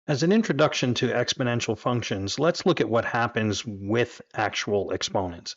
As an introduction to exponential functions, let's look at what happens with actual exponents.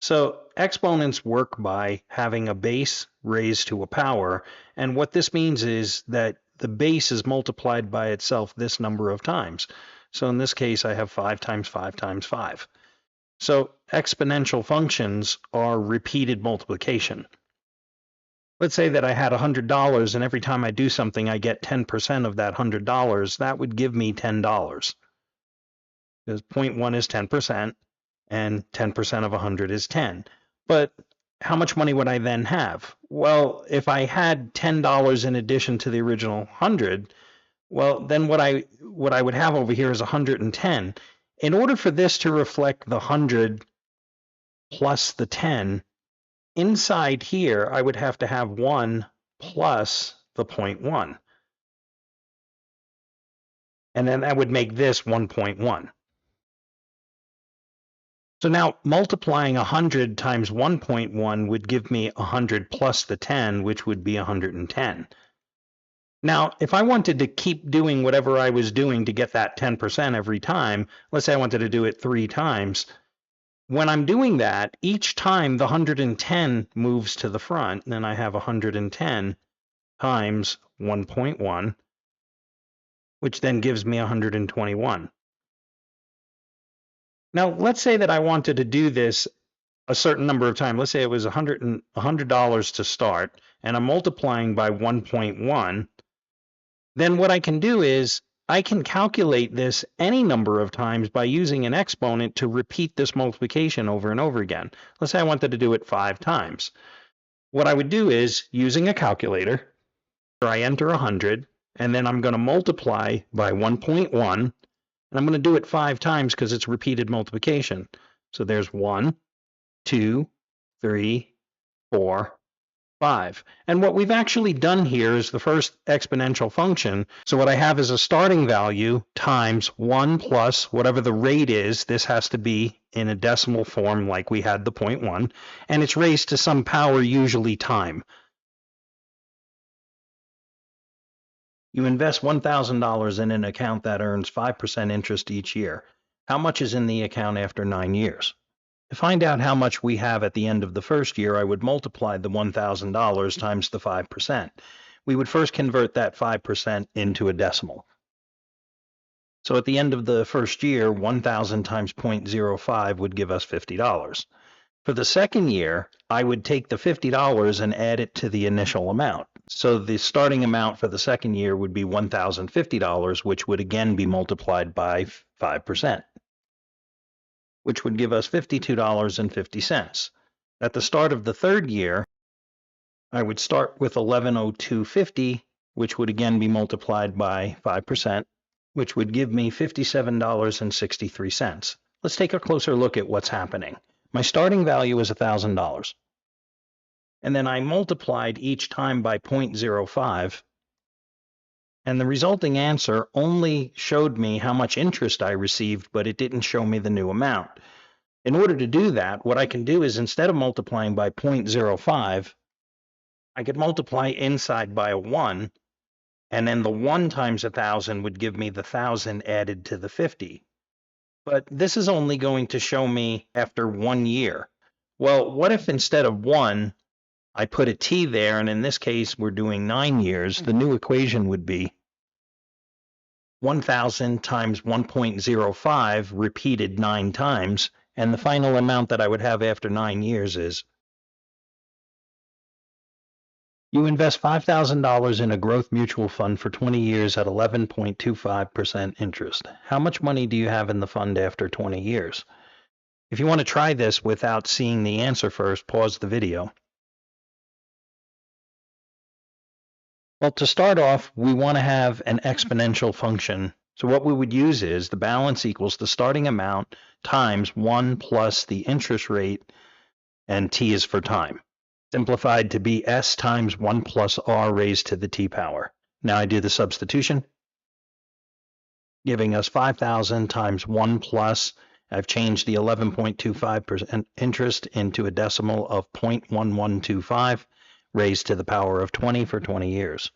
So exponents work by having a base raised to a power, and what this means is that the base is multiplied by itself this number of times. So in this case, I have 5 times 5 times 5. So exponential functions are repeated multiplication. Let's say that I had $100 and every time I do something, I get 10% of that $100. That would give me $10 because 0.1 is 10% and 10% of 100 is 10. But how much money would I then have? Well, if I had $10 in addition to the original 100, well, then what I would have over here is 110. In order for this to reflect the 100 plus the 10, inside here, I would have to have 1 plus the 0.1. And then that would make this 1.1. So now multiplying 100 times 1.1 would give me 100 plus the 10, which would be 110. Now, if I wanted to keep doing whatever I was doing to get that 10% every time, let's say I wanted to do it 3 times, when I'm doing that, each time the 110 moves to the front, then I have 110 times 1.1, which then gives me 121. Now, let's say that I wanted to do this a certain number of times. Let's say it was $100 to start, and I'm multiplying by 1.1. Then what I can do is I can calculate this any number of times by using an exponent to repeat this multiplication over and over again. Let's say I wanted to do it 5 times. What I would do is, using a calculator, I enter 100, and then I'm going to multiply by 1.1, and I'm going to do it 5 times because it's repeated multiplication. So there's 1, 2, 3, 4, 5. And what we've actually done here is the first exponential function. So what I have is a starting value times 1 plus whatever the rate is. This has to be in a decimal form like we had the 0.1. And it's raised to some power, usually time. You invest $1,000 in an account that earns 5% interest each year. How much is in the account after 9 years? To find out how much we have at the end of the first year, I would multiply the $1,000 times the 5%. We would first convert that 5% into a decimal. So at the end of the first year, 1,000 times 0.05 would give us $50. For the second year, I would take the $50 and add it to the initial amount. So the starting amount for the second year would be $1,050, which would again be multiplied by 5%. Which would give us $52.50. At the start of the third year, I would start with $1102.50, which would again be multiplied by 5%, which would give me $57.63. Let's take a closer look at what's happening. My starting value is $1,000. And then I multiplied each time by 0.05. And the resulting answer only showed me how much interest I received, but it didn't show me the new amount. In order to do that, what I can do is instead of multiplying by 0.05, I could multiply inside by a 1, and then the 1 times 1,000 would give me the 1,000 added to the 50. But this is only going to show me after 1 year. Well, what if instead of 1, I put a t there, and in this case, we're doing 9 years. The new equation would be 1,000 times 1.05 repeated 9 times, and the final amount that I would have after 9 years is you invest $5,000 in a growth mutual fund for 20 years at 11.25% interest. How much money do you have in the fund after 20 years? If you want to try this without seeing the answer first, pause the video. Well, to start off, we want to have an exponential function. So what we would use is the balance equals the starting amount times 1 plus the interest rate, and t is for time. Simplified to be s times 1 plus r raised to the t power. Now I do the substitution, giving us 5,000 times 1 plus, I've changed the 11.25% interest into a decimal of 0.1125, raised to the power of 20 for 20 years.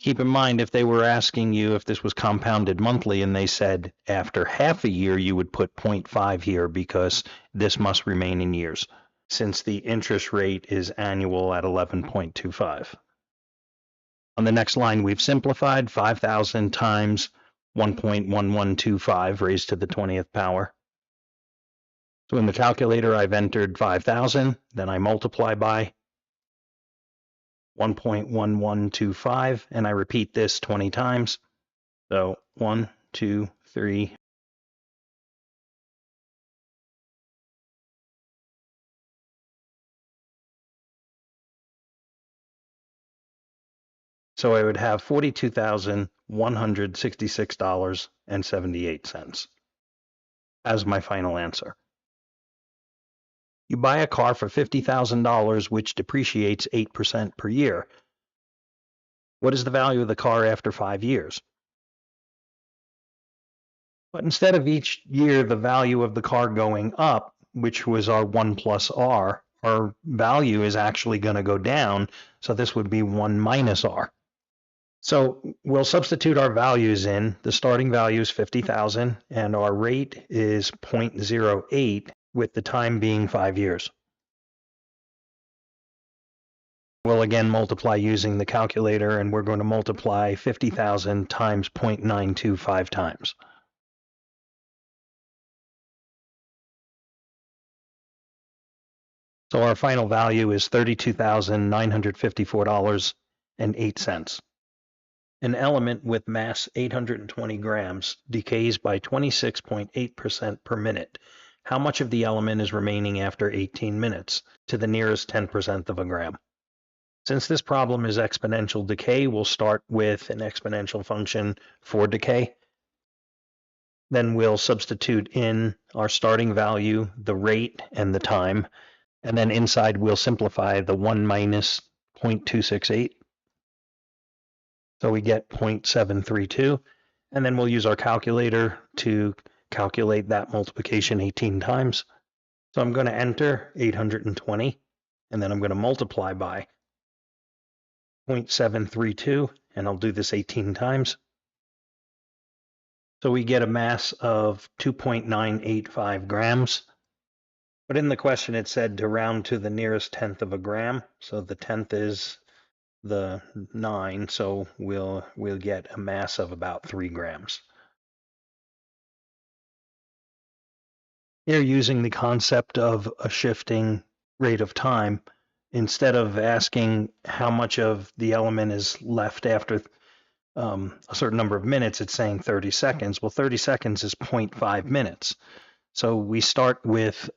Keep in mind, if they were asking you if this was compounded monthly and they said after half a year you would put 0.5 here because this must remain in years, since the interest rate is annual at 11.25. On the next line, we've simplified 5,000 times 1.1125 raised to the 20th power. So in the calculator, I've entered 5,000, then I multiply by 1.1125, and I repeat this 20 times. So 1, 2, 3. So I would have $42,166.78 as my final answer. You buy a car for $50,000, which depreciates 8% per year. What is the value of the car after 5 years? But instead of each year the value of the car going up, which was our 1 plus R, our value is actually going to go down. So this would be 1 minus R. So we'll substitute our values in. The starting value is 50,000 and our rate is 0.08 with the time being 5 years. We'll again multiply using the calculator, and we're going to multiply 50,000 times 0.925 times. So our final value is $32,954.08. An element with mass 820 grams decays by 26.8% per minute. How much of the element is remaining after 18 minutes to the nearest 10% of a gram? Since this problem is exponential decay, we'll start with an exponential function for decay. Then we'll substitute in our starting value, the rate, and the time. And then inside we'll simplify the 1 minus 0.268. So we get 0.732. And then we'll use our calculator to calculate that multiplication 18 times. So I'm going to enter 820, and then I'm going to multiply by 0.732, and I'll do this 18 times. So we get a mass of 2.985 grams. But in the question, it said to round to the nearest tenth of a gram. So the tenth is the 9. So we'll get a mass of about 3 grams. Here, using the concept of a shifting rate of time, instead of asking how much of the element is left after a certain number of minutes, it's saying 30 seconds. Well, 30 seconds is 0.5 minutes. So we start with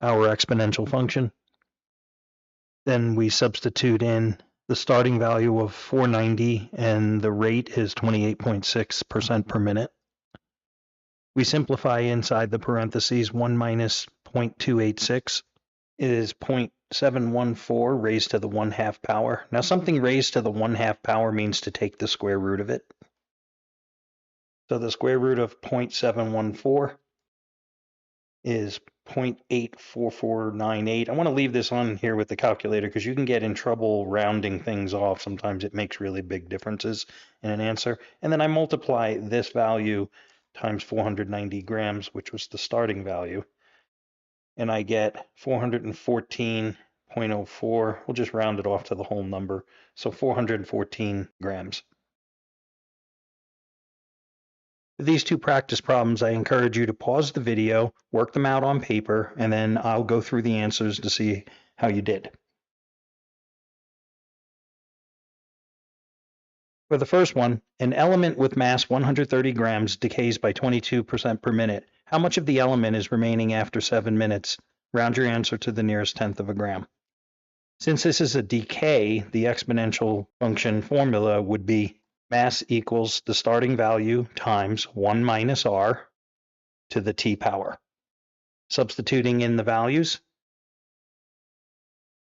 our exponential function. Then we substitute in the starting value of 490, and the rate is 28.6% per minute. We simplify inside the parentheses 1 minus 0.286 is 0.714 raised to the 1/2 power. Now something raised to the 1/2 power means to take the square root of it. So the square root of 0.714 is 0.84498. I want to leave this on here with the calculator because you can get in trouble rounding things off. Sometimes it makes really big differences in an answer. And then I multiply this value times 490 grams, which was the starting value. And I get 414.04. We'll just round it off to the whole number. So 414 grams. For these two practice problems, I encourage you to pause the video, work them out on paper, and then I'll go through the answers to see how you did. For the first one, an element with mass 130 grams decays by 22% per minute. How much of the element is remaining after 7 minutes? Round your answer to the nearest tenth of a gram. Since this is a decay, the exponential function formula would be mass equals the starting value times 1 minus R to the t power. Substituting in the values,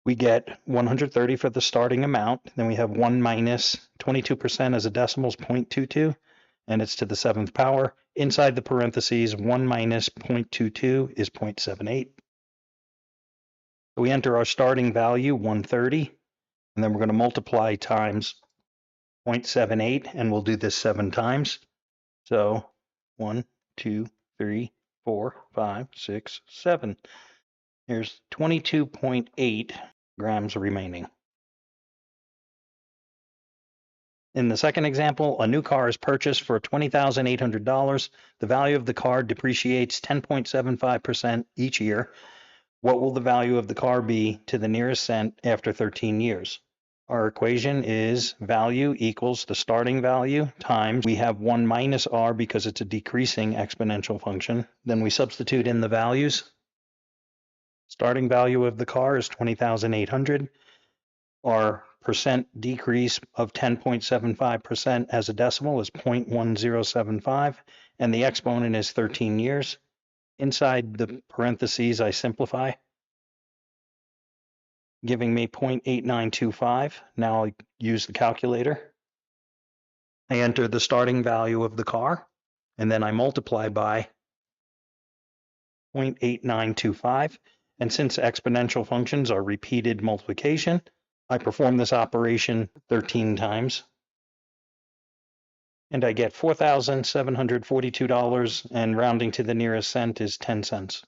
we get 130 for the starting amount. Then we have 1 minus 22% as a decimal is 0.22, and it's to the 7th power. Inside the parentheses, 1 minus 0.22 is 0.78. So we enter our starting value, 130, and then we're going to multiply times 0.78, and we'll do this 7 times. So 1, 2, 3, 4, 5, 6, 7. Here's 22.8 grams remaining. In the second example, a new car is purchased for $20,800. The value of the car depreciates 10.75% each year. What will the value of the car be to the nearest cent after 13 years? Our equation is value equals the starting value times, we have 1 minus r because it's a decreasing exponential function. Then we substitute in the values. Starting value of the car is 20,800. Our percent decrease of 10.75% as a decimal is 0.1075, and the exponent is 13 years. Inside the parentheses, I simplify, giving me 0.8925. Now I use the calculator. I enter the starting value of the car, and then I multiply by 0.8925. And since exponential functions are repeated multiplication, I perform this operation 13 times, and I get $4,742, and rounding to the nearest cent is 10 cents.